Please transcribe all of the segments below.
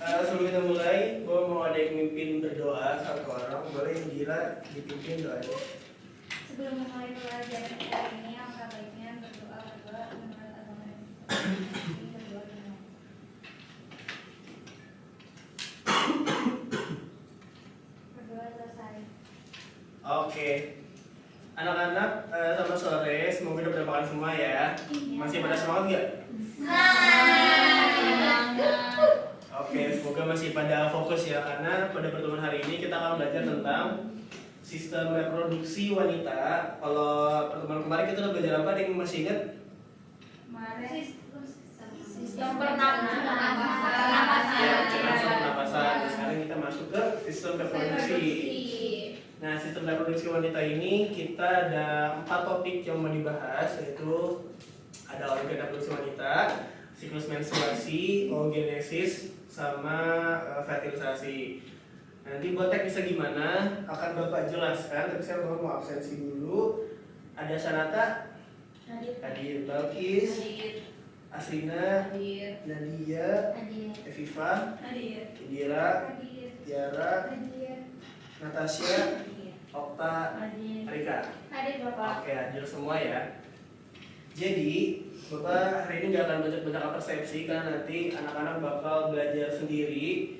Sebelum kita mulai, gue mau ada yang mimpin berdoa satu orang. Boleh yang gila dipimpin doanya. Sebelum memulai pelajaran kita ini, alangkah baiknya berdoa menurut agama ini. Berdoa dulu. Berdoa selesai. Oke. Anak-anak, selamat sore. Semoga udah pada makan semua ya. Masih pada semangat nggak? Oke, semoga masih pada fokus ya, karena pada pertemuan hari ini kita akan belajar tentang sistem reproduksi wanita. Kalau pertemuan kemarin kita udah belajar apa? Ada yang masih ingat? Sistem pernapasan. Ya, sistem pernapasan. Sekarang kita masuk ke sistem reproduksi. Nah, sistem reproduksi wanita ini kita ada 4 topik yang mau dibahas, yaitu ada organ reproduksi wanita, siklus menstruasi, oogenesis, sama fertilisasi. Nanti buat teknisnya gimana akan Bapak jelaskan, tapi saya mau absensi dulu. Ada Sanata, Hadir, Balkis, Asrina, Nadia, Eviva, Indira, Tiara, Natasha, Okta, Rika. Hadir Bapak. Oke, hadir semua ya. Jadi, Bapak hari ini nggak akan banyak persepsi karena nanti anak-anak bakal belajar sendiri.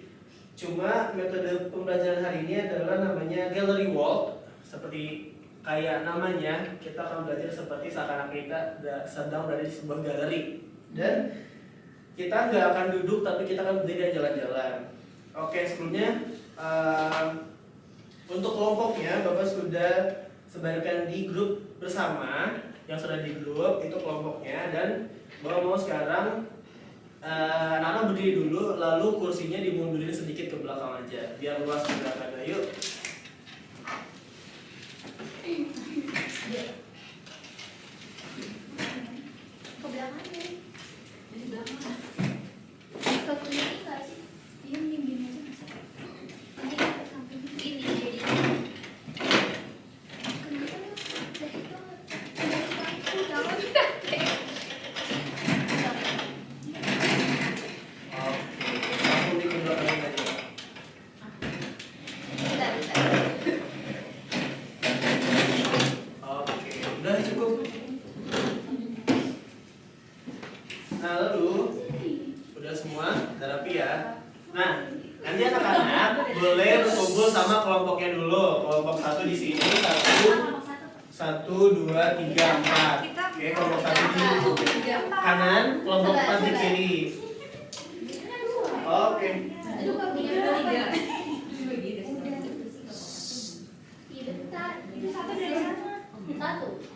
Cuma metode pembelajaran hari ini adalah namanya gallery walk. Seperti kayak namanya, kita akan belajar seperti seakan-akan kita sedang berada di sebuah galeri. Dan kita nggak akan duduk, tapi kita akan berdiri dan jalan-jalan. Oke, sebelumnya untuk kelompoknya Bapak sudah sebarkan di grup bersama. Yang sudah di grup itu kelompoknya, dan Bapak mau sekarang anak-anak berdiri dulu, lalu kursinya dimundurin sedikit ke belakang aja biar luas di belakang. Yuk. Ke belakang ya. Di belakang. Ke kiri nggak sih? Iya, bimbing aja masuk. Nanti ke samping ini jadi. Kelompoknya dulu, kelompok 1 di sini, 1, 2, 3, 4. Oke, kelompok 1 di kanan, kelompok 4 di kiri. Oke.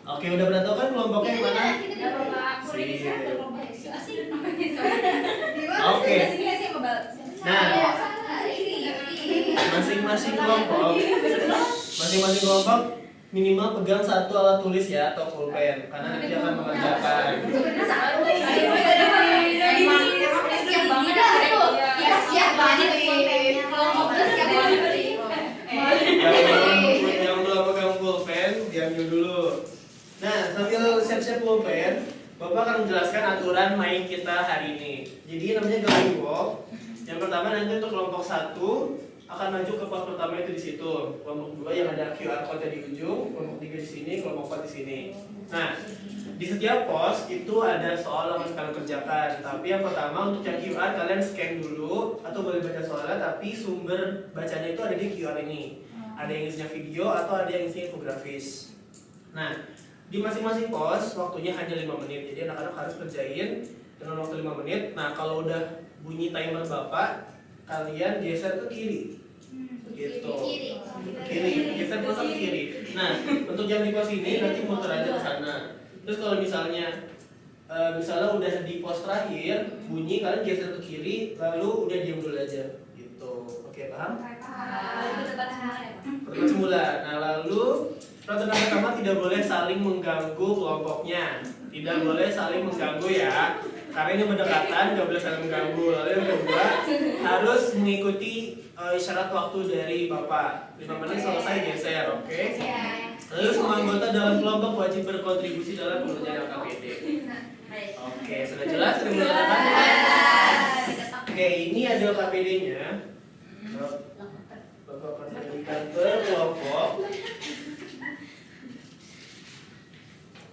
Oke, udah pada tahu kan kelompoknya yang mana? Oke. Nah, masing-masing kelompok minimal pegang 1 alat tulis ya, atau pulpen, karena nanti akan mengerjakan. Yang belum pegang pulpen diambil dulu. Nah, sambil siap-siap pulpen, Bapak akan menjelaskan aturan main kita hari ini. Jadi namanya gallery walk. Yang pertama nanti untuk kelompok 1 akan maju ke pos pertama itu di situ. Kelompok 2 yang ada QR code di ujung, kelompok 3 di sini, kelompok 4 di sini. Nah, di setiap pos itu ada soal yang harus kalian kerjakan. Tapi yang pertama untuk yang QR kalian scan dulu atau boleh baca soalnya, tapi sumber bacanya itu ada di QR ini. Ada yang isinya video atau ada yang isinya infografis. Nah, di masing-masing pos waktunya hanya 5 menit. Jadi anak-anak harus kerjain dengan waktu 5 menit. Nah, kalau udah bunyi timer Bapak, kalian geser ke kiri. Gitu. Kiri, geser terus ke kiri. Nah, untuk yang di pos ini nanti muter aja ke sana. Terus kalau misalnya udah di pos terakhir bunyi, kalian geser ke kiri, lalu udah diam dulu aja. Gitu. Oke, paham? Pertemuan semula. Nah, lalu peraturan pertama tidak boleh saling mengganggu kelompoknya. Tidak boleh saling mengganggu ya. Karena ini berdekatan, nggak boleh saling mengganggu. Lalu yang kedua, harus mengikuti isyarat waktu dari Bapak. 5 menit selesai geser, oke? Lalu semua anggota dalam kelompok wajib berkontribusi dalam pengerjaan LKPD. Oke, sudah jelas? Sudah mengatakan? Oke, Oke, ini ada KPD-nya. Bapak akan berikan per kelompok.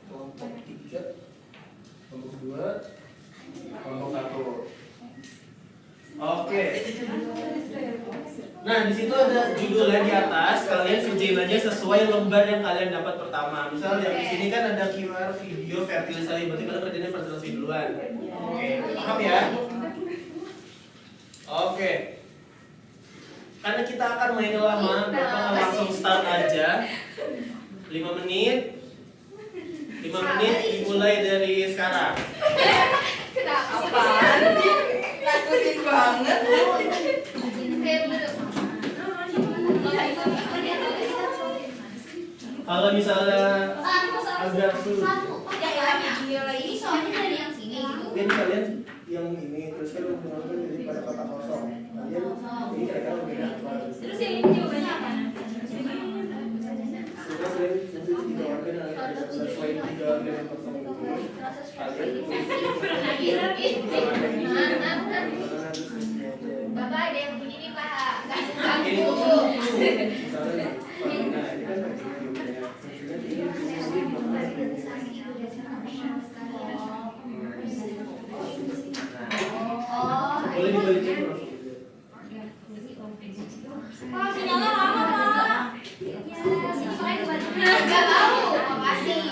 Kelompok 3, kelompok 2, kelompok 1. Oke. Nah, di situ ada judulnya di atas. Kalian kerjain aja sesuai lembar yang kalian dapat pertama. Misal yang di sini kan ada keyword video fertilisasi, berarti kalian kerjainnya fertilisasi duluan. Oke, paham ya? Oke. Karena kita akan main lama, Bapak akan langsung start aja. 5 menit. 5 menit dimulai dari sekarang. Kenapa? Takutin banget. Kalau misalnya agak sulit, Ini soalnya dari yang sini gitu. mungkin kalian yang ini terus kan menggunakan jadi pada kotak kosong. Kalian ini kira-kira beda apa? Terus yang ini jawabannya apa? Terus kalian nanti dijawabkan ada sesuai tiga organ yang kosong itu. Bapak ada yang begini Pak, nggak Ini ganggu. misalnya, nah ini kan fungsinya fungsinya boleh dibalikin langsung aja. Pak, sinyalnya lama Pak. Sesuai kebaliknya. Nggak tahu, makasih.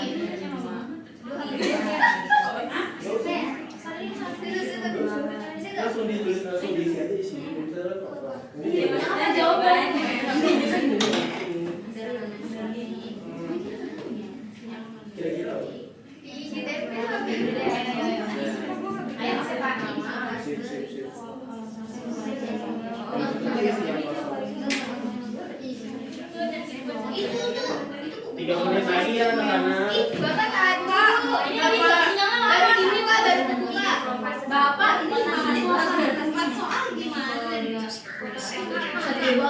Langsung ditulis langsung diisi aja di sini. Ada jawabannya. Kira-kira apa? Ayo masih Pak. Sip, sip, sip. Itu 3 menit lagi ya anak-anak. Bapak tadi dari ini Pak, dari buku Pak. Bapak ini buat soal gimana?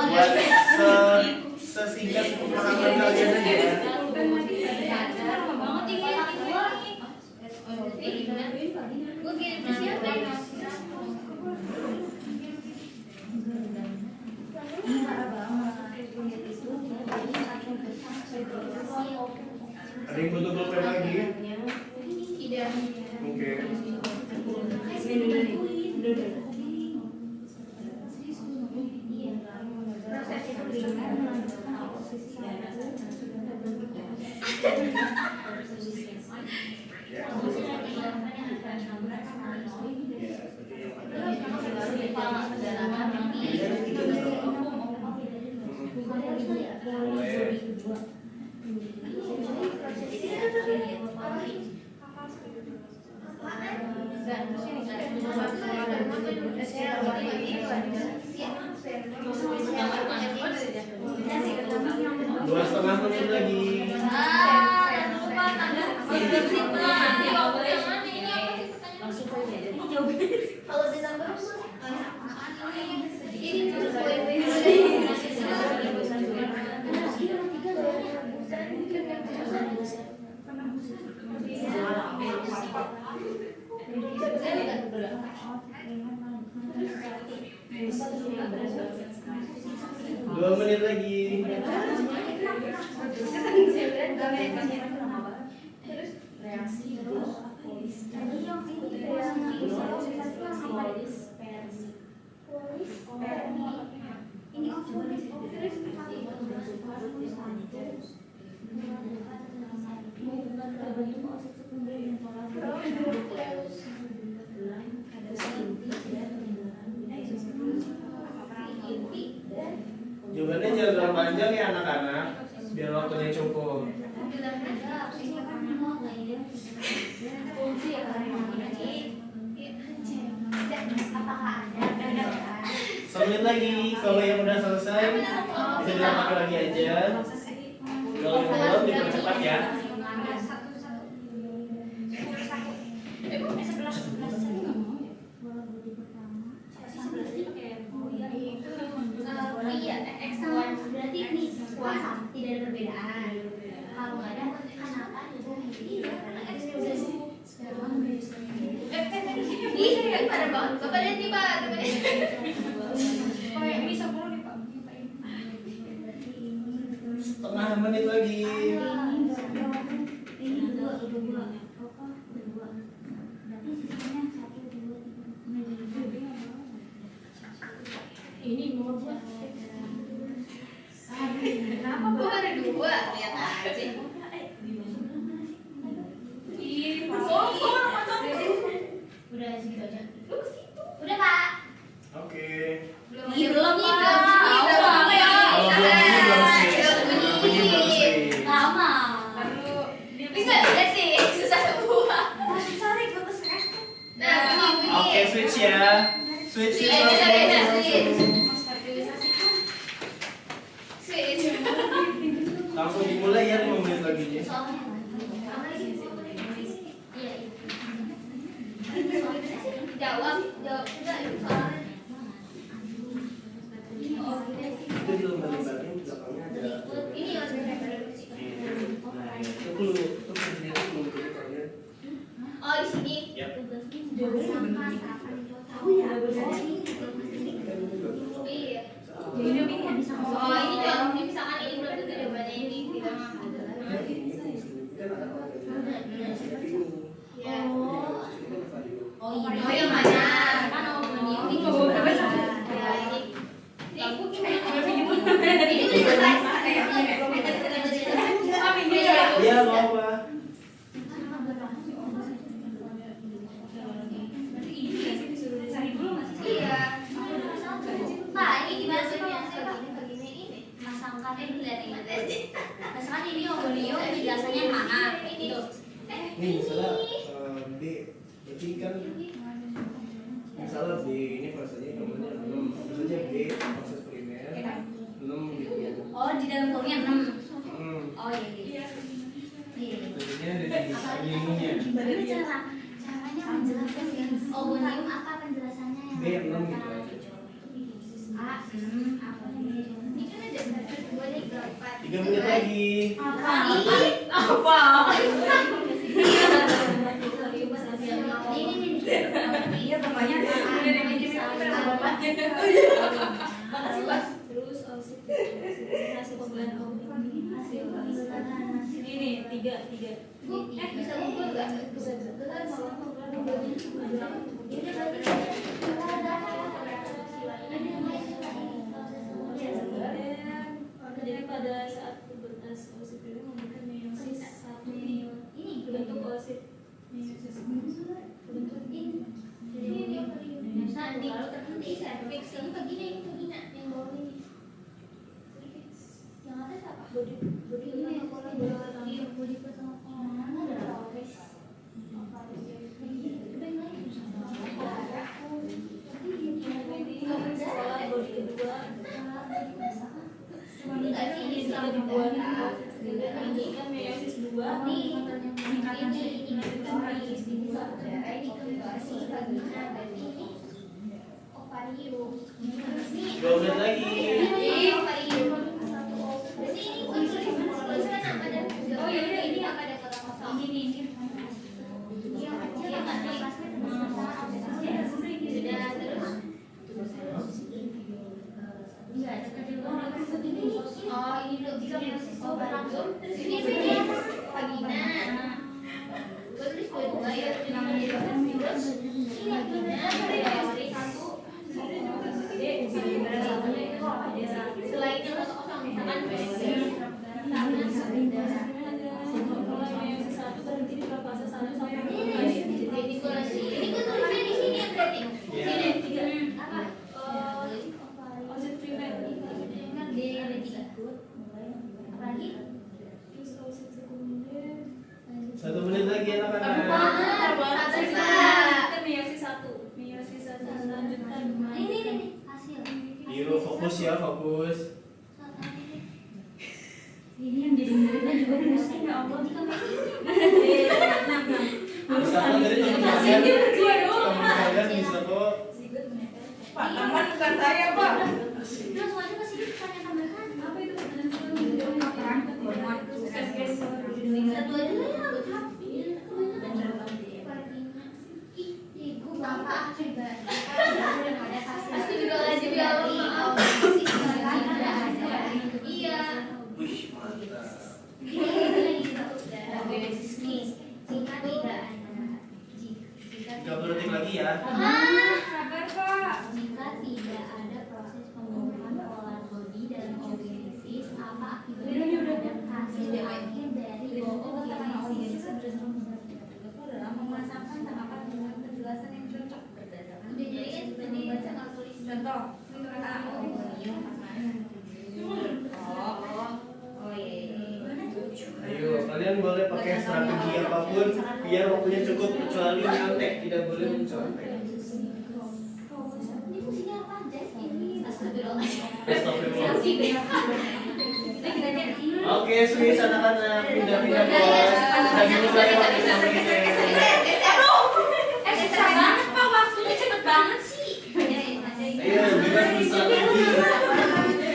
Buat sesingkat pemahaman kalian aja ya. Gue kirim ke siapa ya? Ada yang butuh pulpen lagi? Tidak. Oke. Dua setengah menit lagi. Kalau di number ini Dua menit lagi. Jawabannya jangan terlalu panjang ya anak-anak, biar waktunya cukup. Semenit lagi, kalau yang udah selesai bisa dilakukan lagi aja. Kalau yang belum dipercepat ya. Iya, X1 berarti ini kuasa tidak ada perbedaan. Kalau nggak ada, kenapa? Iya, karena X udah sekarang. Ih, pada banget. Bapak lihat nih Pak, menit lagi. Ini dua. Berarti sisanya 1, 2, 3. Ini mau buat. Kenapa kok ada 2? Lihat aja. Udah segitu aja. Udah, Pak. Oke. Belum Pak. Kalau belum bunyi belum sih. Lama. Bisa lihat sih, susah semua. Oke, switch ya. Switch. Langsung dimulai ya 5 menit lagi nih. Jawab juga soalnya. Itu di lembar-lembarnya di belakangnya ada. Ini masih Nah, itu dulu. Itu sendiri belum jadi kalian. Oh, di sini. Ya. Iya. Oh, ini contoh misalkan ini belum tentu jawabannya ini kita mah adalah. Ya. Oh, Oh, yang mana? Kan Ini ya, ini udah selesai. Iya, mau apa? Iya. Pak, ini gimana sih Biasanya Pak? begini ini. Masangkan Lihat ini. Misalkan ini Ogonio, penjelasannya mana? Itu. Nih, misalnya B. Berarti kan misalnya B ini prosesnya namanya 6. Misalnya B proses primer 6 gitu. Oh, di dalam kurungnya 6. Hmm. Oh, iya. Iya. Tentunya ada di ininya. Gimana caranya menjelaskan Ogonium apa penjelasannya yang B 6 gitu aja. A, apa ini? Ini kan ada 2 nih 4. 3 menit lagi. Iya, bapaknya Udah dibikin Makasih, Pak. Terus hasil pembelian ini 3. Bisa Google nggak? Bisa Jadi pada saat pubertas oosit itu memberikan meiosis 1 berbentuk oosit meiosis berbentuk ini. Nanti kalau terhenti cervix ini begini yang bawah ini. Yang atas apa? Body Ini yang body pertama. Mana ada sekolah body kedua ini nggak sih ini kita dibuat menunjukkan meiosis 2 meningkatkan ini meiosis 2 ini kembali vagina dan ini ovarium. Ini 2 menit lagi. ovarium. Berarti ini tulisan apa dan oh ya udah ini apa ada kota kosong. Ini yang kecil kan sudah terus. Enggak ada kecil ini. Oh ini dulu bisa meiosis ovarium. Terus ini vagina. Tulis dua ya terus ini vagina meiosis 1. Selain yang kosong misalkan meiosis 1 berhenti di fase 1 sampai ini gue tulisnya di sini ya berarti. Sini 3 apa? oosit primer Kan D ada 3. Apalagi? terus oosit sekunder 1 menit lagi anak-anak. Kita meiosis 1 lanjutkan Ini hasil. Yuk, fokus ya, fokus. Ini yang jadi muridnya juga pusing ya Allah. Bisa kok dari teman-teman bisa kok. Pak, teman bukan saya, Pak. Terus wajah pasti ditanya tambahan. apa itu Satu aja lah ya, aku hafil. Ibu bapak juga. Pasti juga lazim ya Allah. Iya. Wih, mantap. Jika tidak ada Gak berhenti lagi ya. Sabar Pak. jika tidak ada proses pembentukan pola body dalam organisis, apa akibatnya terhadap hasil akhir dari organisis? adalah memasangkan tahapan dengan penjelasan yang cocok berdasarkan Udah jadi kan tadi baca kalau tulis contoh. Oh iya. Ayo, kalian boleh pakai strategi apapun biar waktunya cukup, kecuali nyontek, tidak boleh mencontek. Ini fungsinya apa? Jazz ini. Astagfirullahaladzim. Astagfirullah. Oke, Swiss anak-anak pindah-pindah kelas. Saya dulu saya waktu sama kita. Susah banget Pak, waktunya cepet banget sih. Ayo, bebas berstrategi.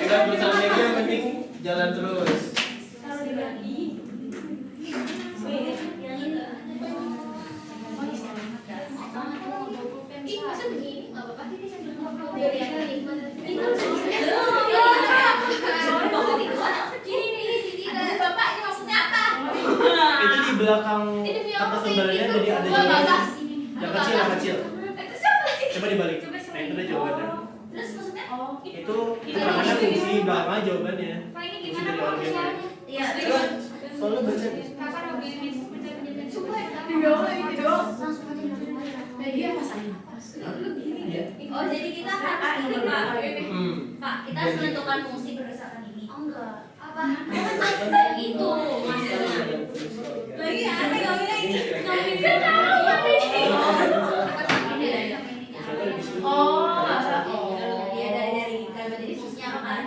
Bebas berstrategi, yang penting jalan terus. Kalau dibagi. Ih, masa begini? Nggak apa-apa. Ini sambil ngobrol. Bapak, ini maksudnya apa? Itu di belakang kata saudaranya jadi ada jawaban. Yang kecil. Coba dibalik. Nah, itu ada jawabannya. Terus maksudnya? Itu keterangannya fungsi, belakangnya jawabannya. Pak, ini Fungsi gimana dari Pak organisme. suaranya? Iya. Soalnya baca. Kapan organisasi penjelasan? Coba ya. Langsung aja langsung aja. Dia pasangin. Iya. Oh, jadi kita harus ini, Pak. Pak, kita harus Jadi. menentukan fungsi berdasarkan ini. Oh, enggak. Apa? Itu. Lagi aneh ngomongnya ini. Ngomongin Oh, iya dari kalimat ini fungsinya apa kan?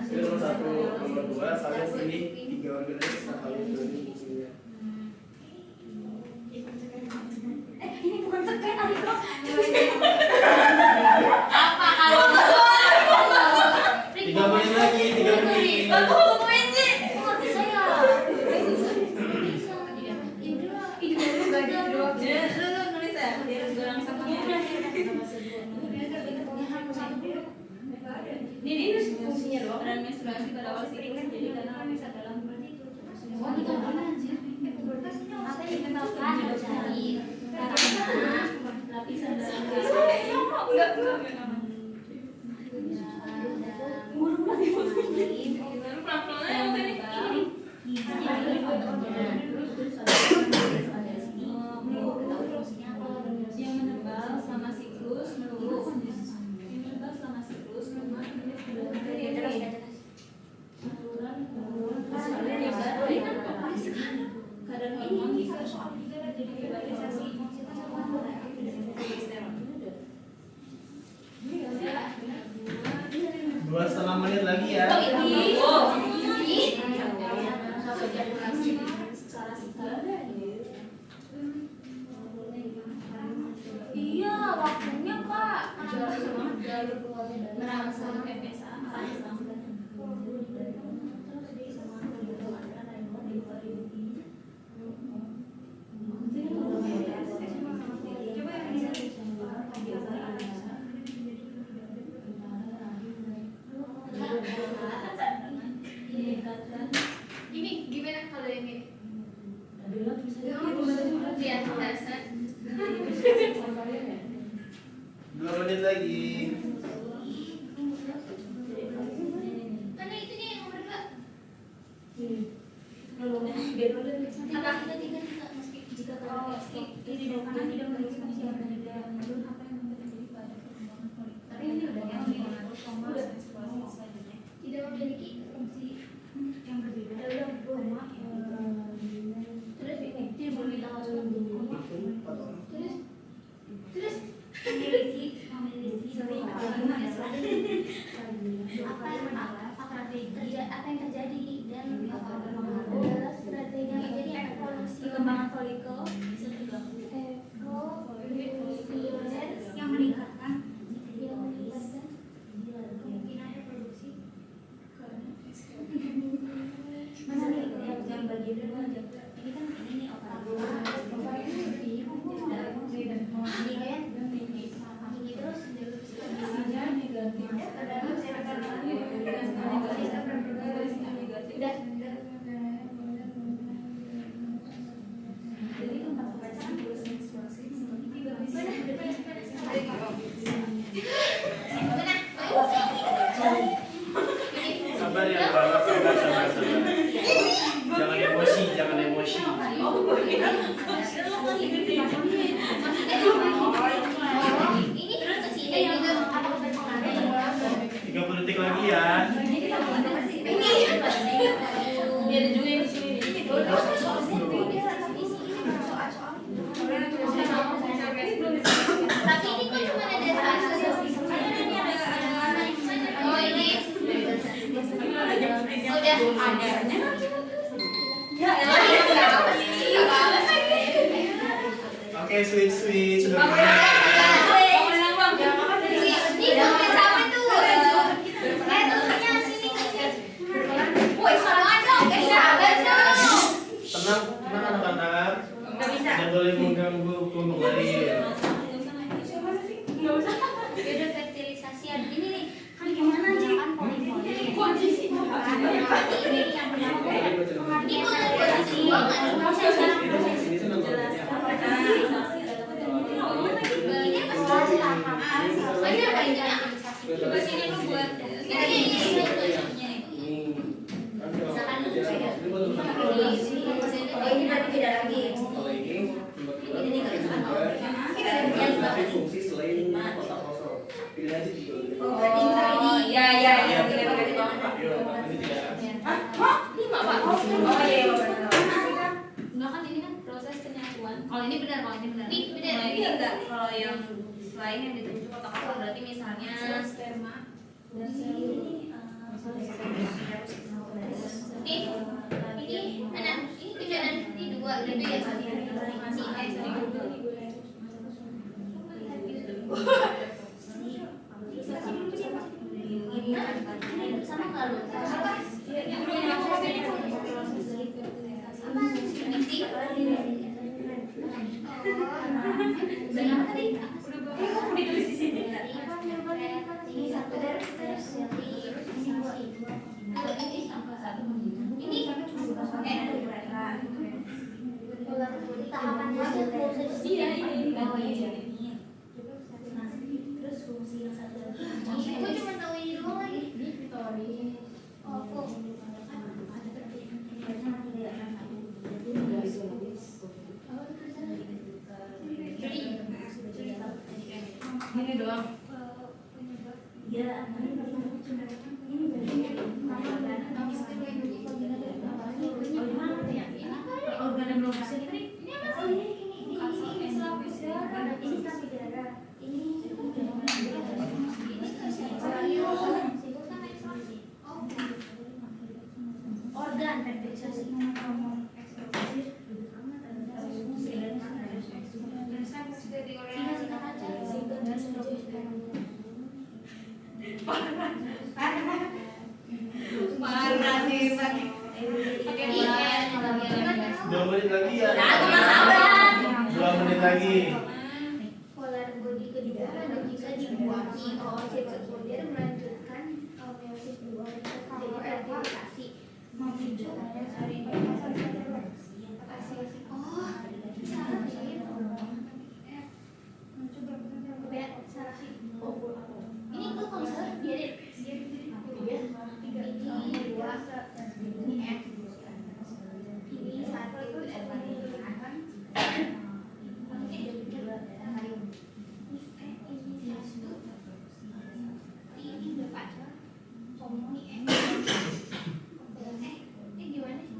Itu nomor 1, nomor 2, kalian pilih 3 organisasi yang kalian pilih fungsinya. Ini bukan sekian Aliko. Apa kalau 3 menit lagi, 3 menit. Aku ngomongin sih. Kok bisa ya? Bisa. Ini dulu bagi dua. Lu nulis ya? Dia harus goreng sama Ini fungsinya doang dan menstruasi pada awal siklus jadi karena bisa dalam Oh, itu apa anjir? Apa yang menyebabkan dari karena lapisan dalam yang menebal selama siklus melurus yang menebal selama siklus memang aturan kadar hormon bisa jadi rivalisasi 2,5 menit lagi ya. Iya, waktunya Pak. Merangsang FSA. Ini gimana kalau ini? Lihat dasar. 2 menit lagi. Karena itu nih yang nomor 2. Apa? Tiga meski jika Plastik ini karena tidak memiliki fungsi organik dan menurut apa yang terjadi pada perkembangan politik. Tapi ini udah yang Udah. tidak memiliki fungsi Yang berbeda. terus ini dia berbilang terus memiliki apa yang terjadi dan adalah strategi yang terjadi evolusi Perkembangan folikel bisa diganggu. Yang meningkatkan kemungkinan reproduksi yang bagian dari wajah. ini kan ini nih terus ketik lagi ya. Dia ada juga yang di sini. Tapi ini kok cuma ada satu. Oh ini. Udah ada. Oke, switch. Ini bukan sama tuh. Tulisnya sini. Woi, sama dong. Sabar dong. Tenang anak-anak. Jangan boleh mengganggu kelompok lain. Udah fertilisasi ini nih. Kan gimana sih? Kan poli-poli. Ini yang pertama. Ini boleh posisi banget. Ini tuh namanya. Ini pasti paham. Soalnya ada ini. Coba sini lu buat. Ini. Ini berarti beda lagi. Kalau ini tapi fungsi selain kotak kosong. Pilih aja tiga. Oh, Ya. Ini tidak. Enggak kan ini kan proses penyatuan. Kalau ini benar. Ini beda. Kalau ini enggak. Kalau yang lain yang ditunjuk kotak-kotak berarti misalnya sperma dan sel Ini mana? Ini kejadian ini dua gitu ya. Ini sama nggak lu? ditulis di sini. Ini satu tahapan hasil proses. Terus fungsi yang satu lagi. Aku cuma tahu ini doang lagi. Oh, kok. Ini doang. Organ belum bisa Organ fertilisasi. parah sih, Pak. 2 menit lagi ya. Sabar. 2 menit lagi. Polar body kedua jika dibuati oosit sekunder melanjutkan meiosis dua jadi fertilisasi memunculkan ini kok kalau salah biarin ini dua ini F ini satu itu ini udah pacar ngomong nih ini gimana sih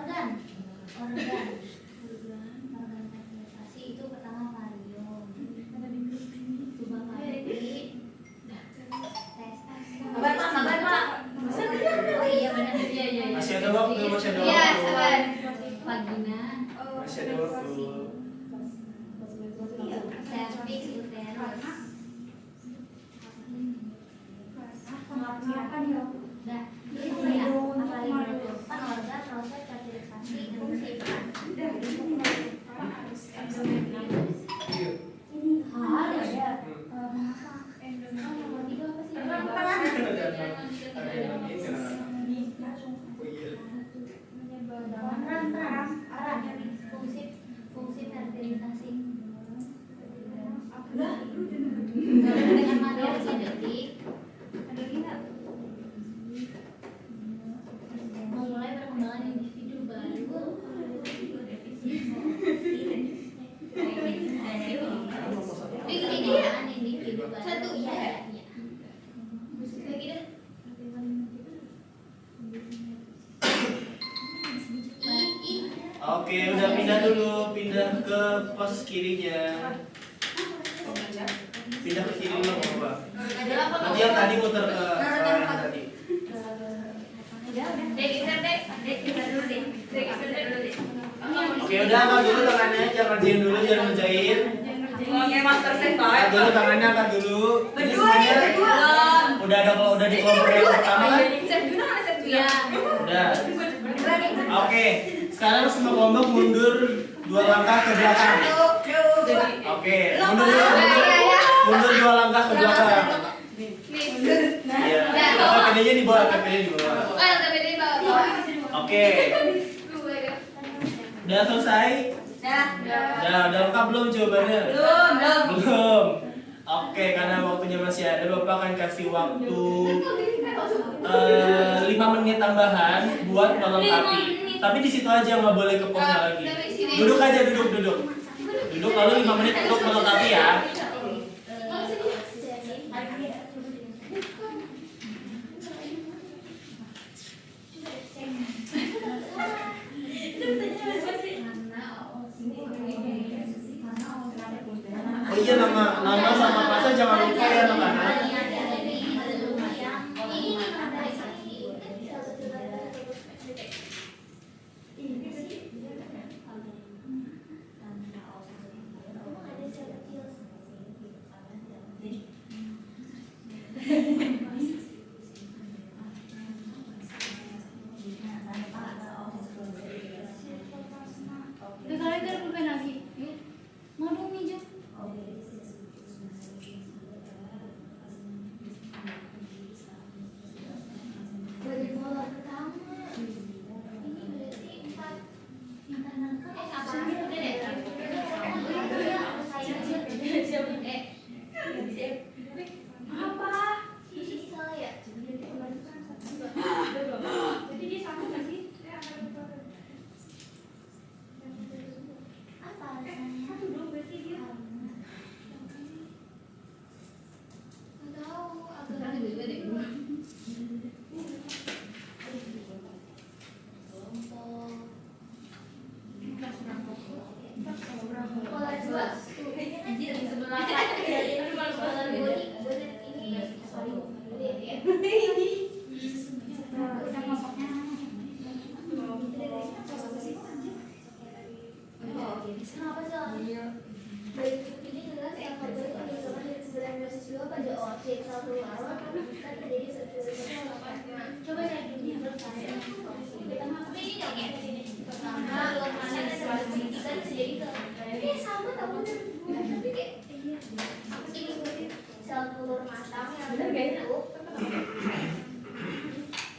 dan organ fertilisasi itu pertama varium, tuba pari, Sabar, Pak. oh iya benar. Masih ada waktu. Iya sabar. Vagina. Masih ada waktu. Cervix, uterus. Nah, ini ya apa lagi itu? Kan organ, proses fertilisasi, fungsi peran. Fungsi fertilisasi. ke pos kirinya. Pindah ke kiri dulu nggak apa. Nanti yang tadi muter ke yang tadi. Oke, udah angkat dulu tangannya, jangan ngerjain dulu, jangan ngerjain. Oke, master set Angkat dulu tangannya, angkat dulu. Ini semuanya udah ada kalau udah di kelompok yang pertama kan? Udah. Oke, sekarang semua kelompok mundur 2 langkah ke belakang. Oke, mundur 2 langkah ke belakang. Iya. KPD-nya di bawah, KPD-nya di bawah. Oke. Udah selesai? Udah lengkap belum jawabannya? Belum. Oke, karena waktunya masih ada, Bapak akan kasih waktu 5 menit tambahan buat melengkapi. Tapi di situ aja, nggak boleh ke posnya lagi. Duduk aja, duduk. Duduk lalu 5 menit untuk melengkapi ya. Oh iya, nama sama pasnya jangan lupa ya anak-anak.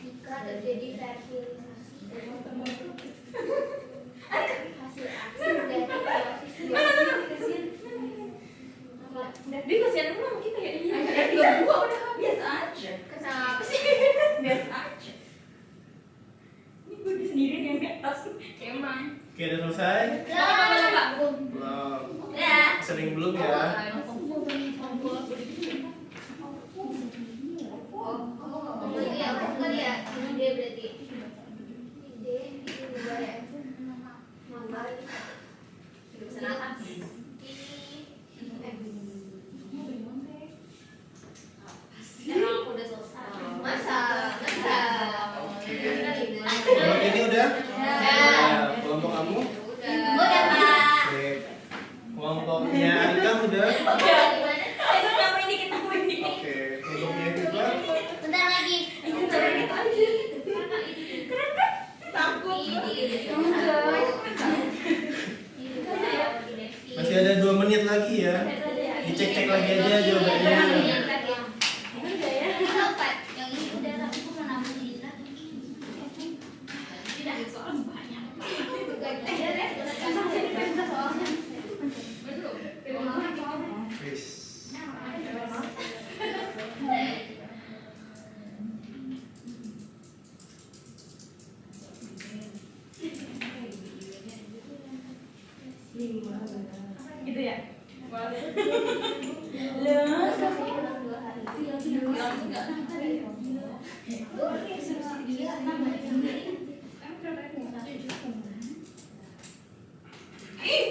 Jika terjadi fertilisasi hasil akhir dari proses Dia kasihan pula sama kita ya. Iya, gua udah biasa aja. kenapa sih? Biasa aja. Ini gue sendiri yang di atas. Emang. Oke, udah selesai? Belum. Belum. Ya. Sering belum ya? Kelompok ini udah? Kelompok kamu? Udah, Pak. Oke. Kelompoknya Arika udah? Ayo ngapain dikit ngapain dikit. Oke. Kelompoknya Viva? Bentar lagi. Keren kan? Takut. Masih ada 2 menit lagi ya. Dicek-cek lagi aja jawabannya. Please. Gitu ya? Ih,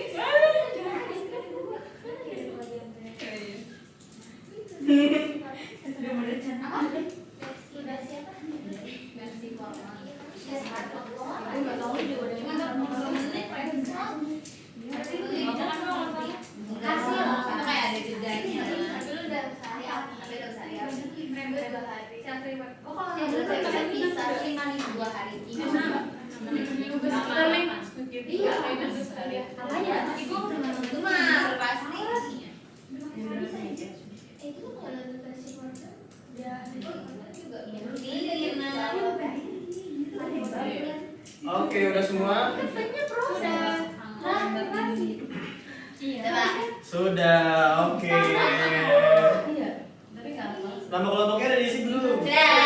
Pak. Sudah, oke. Iya. Tapi nggak apa. Nama kelompoknya udah diisi belum? Sudah.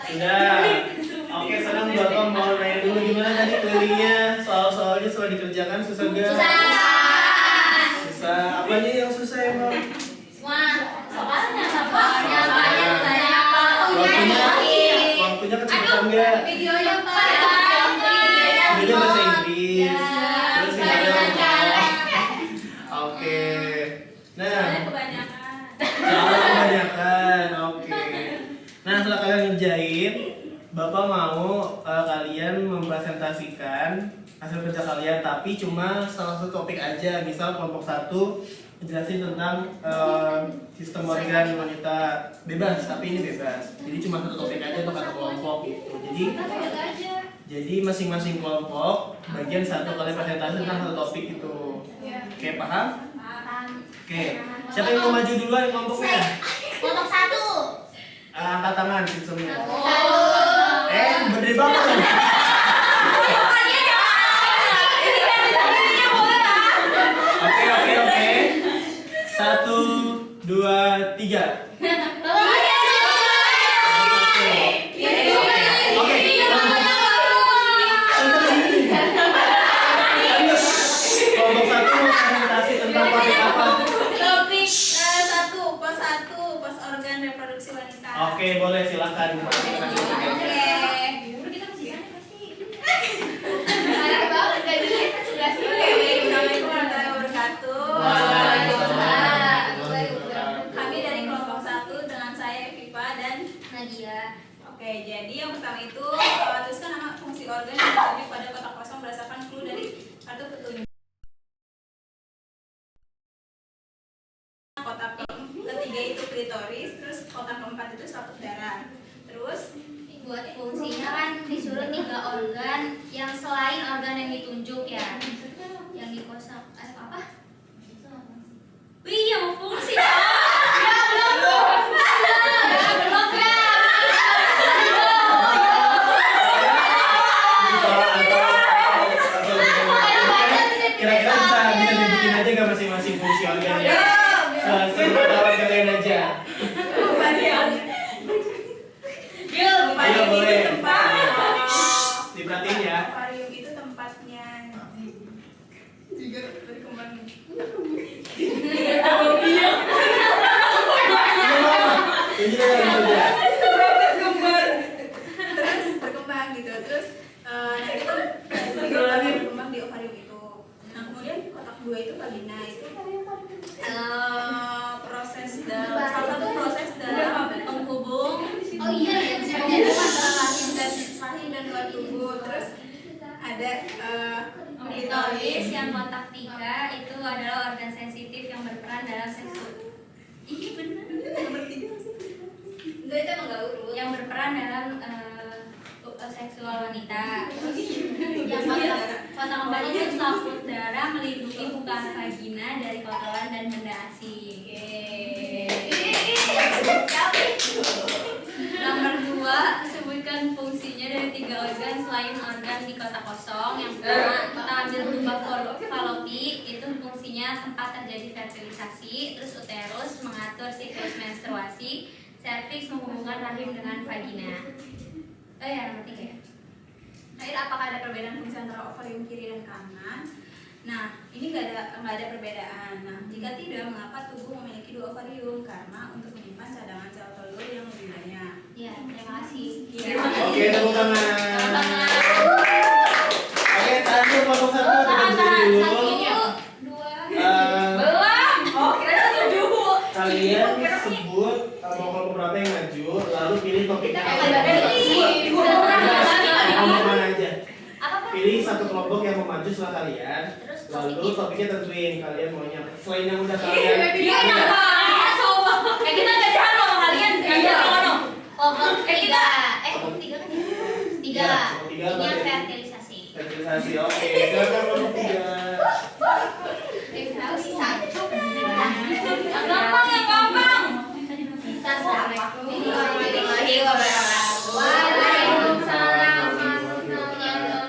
Sudah. Oke, sekarang Bapak mau nanya dulu gimana tadi kelilingnya? Soal-soalnya sudah dikerjakan susah gak? Susah. Susah. Apa nih yang susah emang? Semua. Soalnya apa? Soalnya banyak Pak. Waktunya kecepatan nggak? Videonya Pak. Videonya bahasa Inggris. Ya. Terus gimana? Oke. Nah, Soalnya kebanyakan. soalnya kebanyakan. Oke. Nah, setelah kalian ngerjain, Bapak mau kalian mempresentasikan hasil kerja kalian, tapi cuma salah satu topik aja. Misal kelompok 1 menjelasin tentang sistem organ wanita, bebas, tapi ini bebas. Jadi cuma satu topik aja untuk satu kelompok gitu. Jadi masing-masing kelompok bagian satu kali presentasi tentang satu topik itu. Oke, paham? Oke. Siapa yang mau maju duluan kelompoknya? Kelompok 1. Angkat tangan sistemnya. 1. Berdiri banget. Oke. 1, 2, 3. Oke. Kelompok 1 mau presentasi tentang topik apa? Topik 1, pos organ reproduksi wanita. Oke, boleh silakan. Banyak banget gajinya sudah sih. Assalamualaikum warahmatullahi wabarakatuh. Kami dari kelompok 1 dengan saya Viva dan Nadia. oke, jadi yang pertama itu tuliskan nama fungsi organ yang ditunjuk pada kotak kosong berdasarkan clue dari kartu petunjuk. Kotak ketiga itu klitoris, terus kotak keempat itu selaput darah. Terus Buat fungsinya kan disuruh 3 organ yang selain organ yang ditunjuk ya. Yang dikosong apa? wih, yang fungsi. Kira-kira bisa dibikin aja nggak masing-masing fungsi organnya? Sebentar kalian aja. Ayo, boleh. Diperhatiin ya. Akuarium itu tempatnya berkembang. Ini aja. Terus berkembang gitu. Terus nanti itu berkembang di akuarium itu. Nah, kemudian kotak 2 itu vagina itu proses dalam salah satu proses dalam penghubung. Oh iya ya, bisa jadi Antara rahim dan luar tubuh. Terus ada klitoris yang kotak 3 itu adalah organ sensitif yang berperan dalam seksual. Iya benar. nomor 3 Enggak, itu emang gak urut. Yang berperan dalam seksual wanita. Yang kotak 4 itu selaput darah melindungi bukaan vagina dari kotoran dan benda asing. Nomor 2, sebutkan fungsinya dari 3 organ selain organ di kotak kosong. Yang pertama, kita ambil tuba falopik, itu fungsinya tempat terjadi fertilisasi. Terus uterus mengatur siklus menstruasi. Serviks menghubungkan rahim dengan vagina. Oh ya, nomor 3 ya. Terakhir, apakah ada perbedaan fungsi antara ovarium kiri dan kanan? Nah, ini nggak ada perbedaan. Nah, jika tidak, mengapa tubuh memiliki 2 ovarium? Karena untuk menyimpan cadangan sel telur yang lebih banyak. Ya, terima kasih. Oke, tepuk tangan. Oke, tahan dulu kelompok 1 kita berdiri dulu. 1, 2. Eh, Oh, kira 7. Kalian sebut mau kelompok berapa yang maju, lalu pilih topiknya apa. Mau mana aja. Apa Pak? Pilih satu kelompok yang mau maju setelah kalian, Terus lalu topiknya tentuin kalian maunya apa. Selain yang udah kalian. Iya, kita nggak jahat loh sama kalian. Iya, Kelompok 3. 3 kan ya? 3. Ya, kelompok 3 Ini yang berarti. fertilisasi. Fertilisasi, oke. Silakan kelompok 3. Tahu sisa aja coba. Gampang ya, gampang. Sisa Assalamualaikum warahmatullahi wabarakatuh. Waalaikumsalam.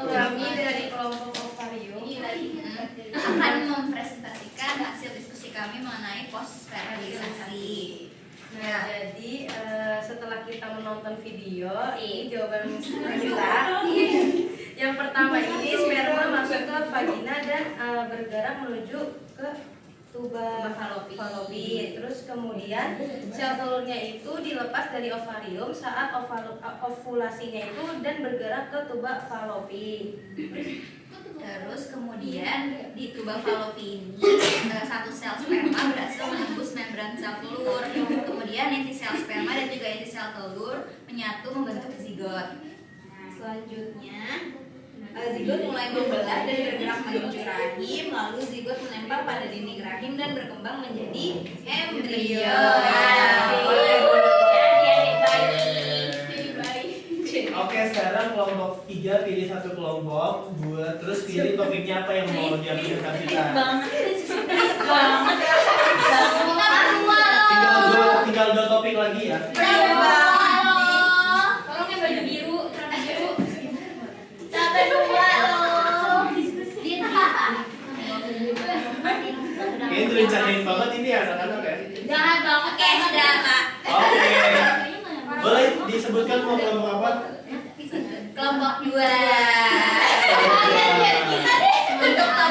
Kami dari kelompok ovarium akan mempresentasikan pos sterilisasi. Nah, jadi setelah kita menonton video, ini jawaban kita. Yang pertama ini sperma masuk ke vagina dan bergerak menuju ke tuba fallopi. Terus kemudian sel telurnya itu dilepas dari ovarium saat ovulasinya itu dan bergerak ke tuba fallopi. Terus kemudian di tuba fallopi ini satu sel sperma berhasil menembus membran sel telur. Kemudian inti sel sperma dan juga inti sel telur menyatu membentuk zigot. Nah, selanjutnya zigot mulai membelah dan bergerak menuju rahim, lalu zigot menempel pada dinding rahim dan berkembang menjadi embrio. Oke, sekarang kelompok 3 pilih satu kelompok, terus pilih topiknya apa yang mau dipresentasikan. Tinggal dua topik lagi ya. Tolong yang baju biru, celana biru. Sampai dua loh. Kayaknya direncanain banget ini ya anak-anak ya. Jangan banget. Oke, sudah Kak. Oke. Boleh disebutkan mau kelompok apa? Kelompok 2.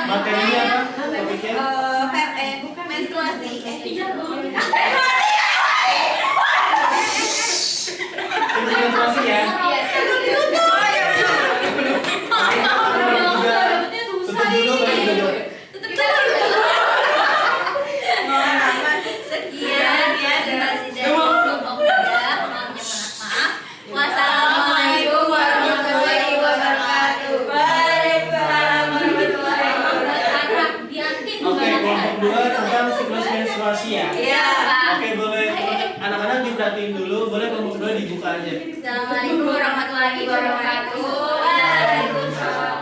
Materinya apa? Topiknya? Menstruasi. Menstruasi ya. Tutup dulu baru duduk. Sekian ya durasi dari kelompok 3. Maaf. Wassalamualaikum warahmatullahi wabarakatuh. Waalaikumsalam warahmatullahi wabarakatuh. Oke, kelompok 2 tentang siklus menstruasi ya. Iya. Oke, boleh anak-anak diperhatiin dulu, boleh kelompok 2 dibuka aja. Assalamualaikum warahmatullahi wabarakatuh. Waalaikumsalam.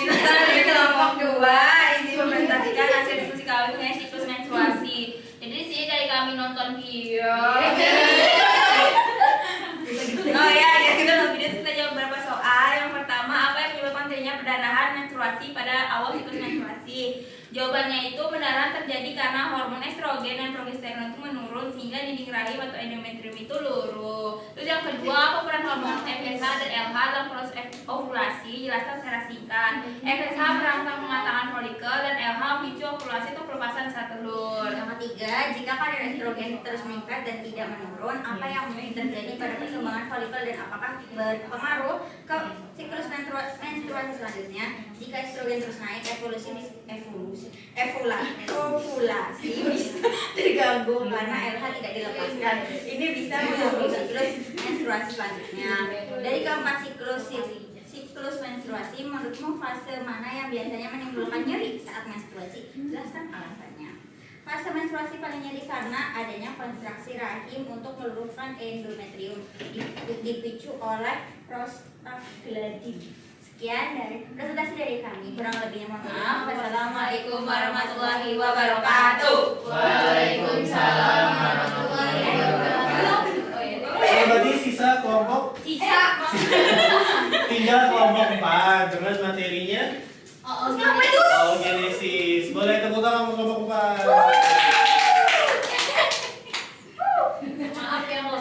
Ini sekarang dari kelompok 2 ini mempresentasikan hasil diskusi kami mengenai siklus menstruasi. Jadi di sini dari kami nonton video. Oh ya, ya kita nonton video kita jawab beberapa soal. Yang pertama, apa yang menyebabkan terjadinya perdarahan menstruasi pada awal siklus menstruasi? Jawabannya itu perdarahan terjadi karena hormon estrogen dan progesteron itu menurun sehingga dinding rahim atau endometrium itu luruh. Terus yang kedua, apa peran hormon FSH dan LH dalam proses ovulasi? Jelaskan secara singkat. FSH merangsang pematangan folikel dan LH memicu ovulasi atau pelepasan sel telur. Yang ketiga, jika kadar estrogen terus meningkat dan tidak menurun, apa yang mungkin terjadi pada perkembangan folikel dan apakah berpengaruh ke siklus menstruasi selanjutnya? Jika estrogen terus naik, ovulasi bisa terganggu karena LH tidak dilepaskan. Ini bisa mengganggu siklus menstruasi selanjutnya. Dari keempat siklus menstruasi, menurutmu fase mana yang biasanya menimbulkan nyeri saat menstruasi? Jelaskan alasannya. Fase menstruasi paling nyeri karena adanya kontraksi rahim untuk meluruskan endometrium dipicu oleh prostaglandin. Sekian dari presentasi dari kami. Kurang lebihnya mohon maaf. Wassalamualaikum warahmatullahi wabarakatuh. Waalaikumsalam warahmatullahi wabarakatuh. Berarti sisa kelompok tinggal kelompok 4. Terus materinya Genesis. Boleh tepuk tangan untuk kelompok 4. Maaf ya mau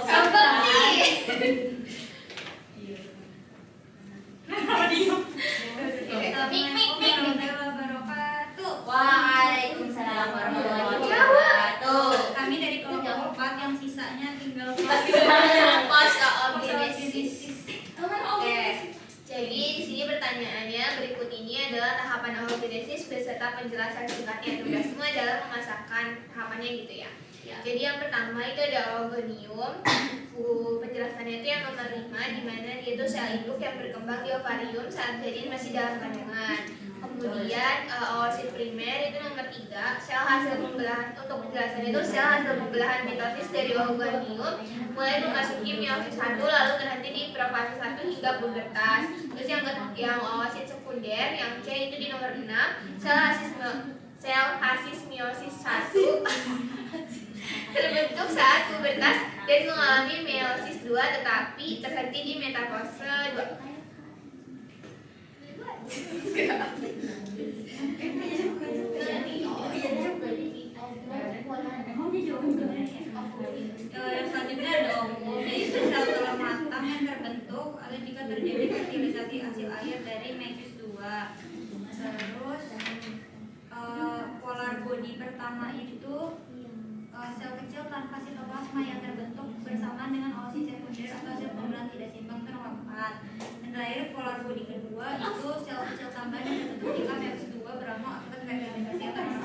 Waalaikumsalam warahmatullahi wabarakatuh. Kami dari kelompok 4 yang sisanya tinggal Oke. Jadi di sini pertanyaannya berikut ini adalah tahapan oogenesis beserta penjelasan singkatnya. Tugasmu adalah memasakkan tahapannya gitu ya. Jadi yang pertama itu ada oogonium. Penjelasannya itu yang nomor 5, di mana dia itu sel induk yang berkembang di ovarium saat janin masih dalam kandungan. Kemudian oosit primer itu nomor 3, sel hasil pembelahan. Untuk penjelasannya itu sel hasil pembelahan mitosis dari oogonium mulai memasuki meiosis 1 lalu terhenti di profase 1 hingga pubertas. Terus yang oosit sekunder yang C itu di nomor 6, sel asis meiosis 1 terbentuk saat pubertas dan mengalami meiosis 2 tetapi terhenti di metafase 2. pertama itu sel kecil tanpa sitoplasma yang terbentuk bersamaan dengan oosit sekunder atau sel pemberan tidak seimbang itu nomor 4. Dan terakhir polar body kedua itu sel kecil tambahan yang terbentuk jika Mebs 2 beramu akibat fermentasi atau nomor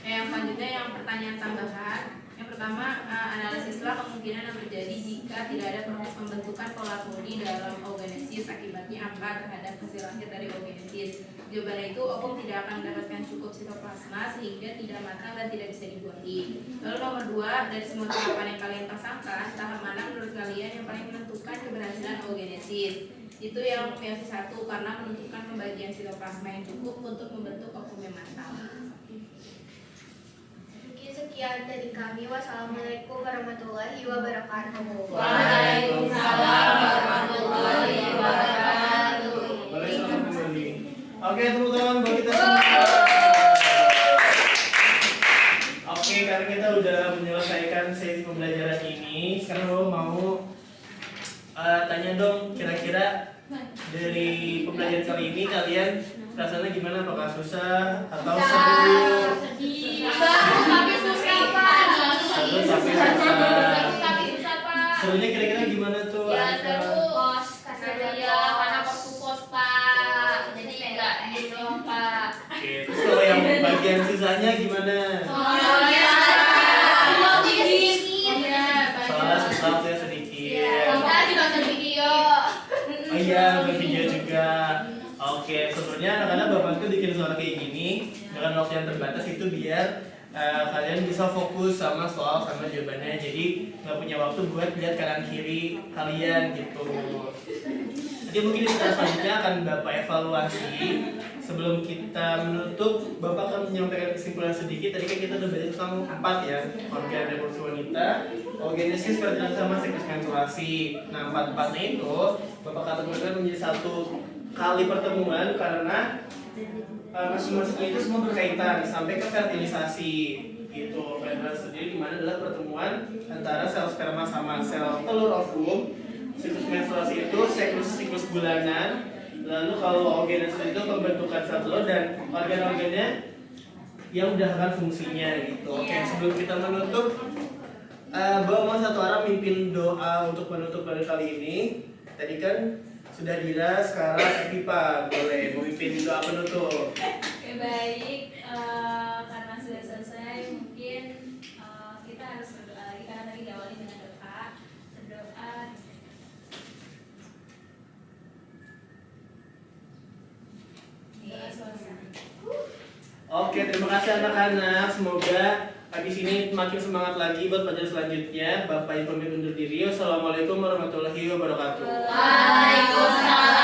1. Yang selanjutnya yang pertanyaan tambahan. Yang pertama, analisislah kemungkinan yang terjadi jika tidak ada proses pembentukan polar body dalam oogenesis, akibatnya apa terhadap hasil akhir dari oogenesis. Jawabannya itu ovum tidak akan mendapatkan cukup sitoplasma sehingga tidak matang dan tidak bisa dibuahi. Lalu nomor 2, dari semua tahapan yang kalian pasangkan, tahap mana menurut kalian yang paling menentukan keberhasilan oogenesis? Itu yang meiosis 1 karena menentukan pembagian sitoplasma yang cukup untuk membentuk ovum yang matang. Sekian dari kami. Wassalamualaikum warahmatullahi wabarakatuh. Waalaikumsalam warahmatullahi wabarakatuh. Boleh silakan kembali. Oke, tepuk tangan buat kita semua. Oke, karena kita udah menyelesaikan sesi pembelajaran ini, sekarang lo mau tanya dong, kira-kira dari pembelajaran kali ini kalian rasanya gimana? Apakah susah atau seru? Tapi susah Pak. Seru tapi susah. Serunya kira-kira gimana tuh? Ya Anita? seru karena dia karena pos Pak. Jadi enggak gitu Pak. Oke, terus kalau yang bagian susahnya gimana? Soalnya Soalnya susah tuh ya sedikit. kita dibaca video. Oh iya, bervideo juga. Oke, sebenarnya anak-anak bapak tuh bikin soal kayak gini dengan waktu yang terbatas itu biar kalian bisa fokus sama soal sama jawabannya. Jadi nggak punya waktu buat lihat kanan kiri kalian gitu. Nanti mungkin di selanjutnya akan bapak evaluasi. Sebelum kita menutup, bapak akan menyampaikan kesimpulan sedikit. Tadi kan kita udah belajar tentang 4 ya, organ reproduksi wanita, oogenesis, fertilasi sama siklus menstruasi. Nah 4-4-nya itu bapak kategorikan menjadi 1 kali pertemuan karena masing-masing itu semua berkaitan sampai ke fertilisasi gitu. Fertilisasi sendiri dimana adalah pertemuan antara sel sperma sama sel telur ovum. Siklus menstruasi itu siklus bulanan. Lalu kalau oogenesis itu pembentukan sel telur dan organ-organnya yang udah akan fungsinya gitu. Oke, sebelum kita menutup, Bapak mau satu orang mimpin doa untuk menutup pada kali ini. Tadi kan sudah Dira, sekarang Epipa boleh memimpin doa penutup. Oke baik, karena sudah selesai mungkin kita harus berdoa lagi karena tadi diawali dengan doa. Berdoa. Oke, terima kasih anak-anak. Semoga habis ini makin semangat lagi buat pelajaran selanjutnya. Bapak Ibu pamit undur diri. Wassalamualaikum warahmatullahi wabarakatuh. Waalaikumsalam.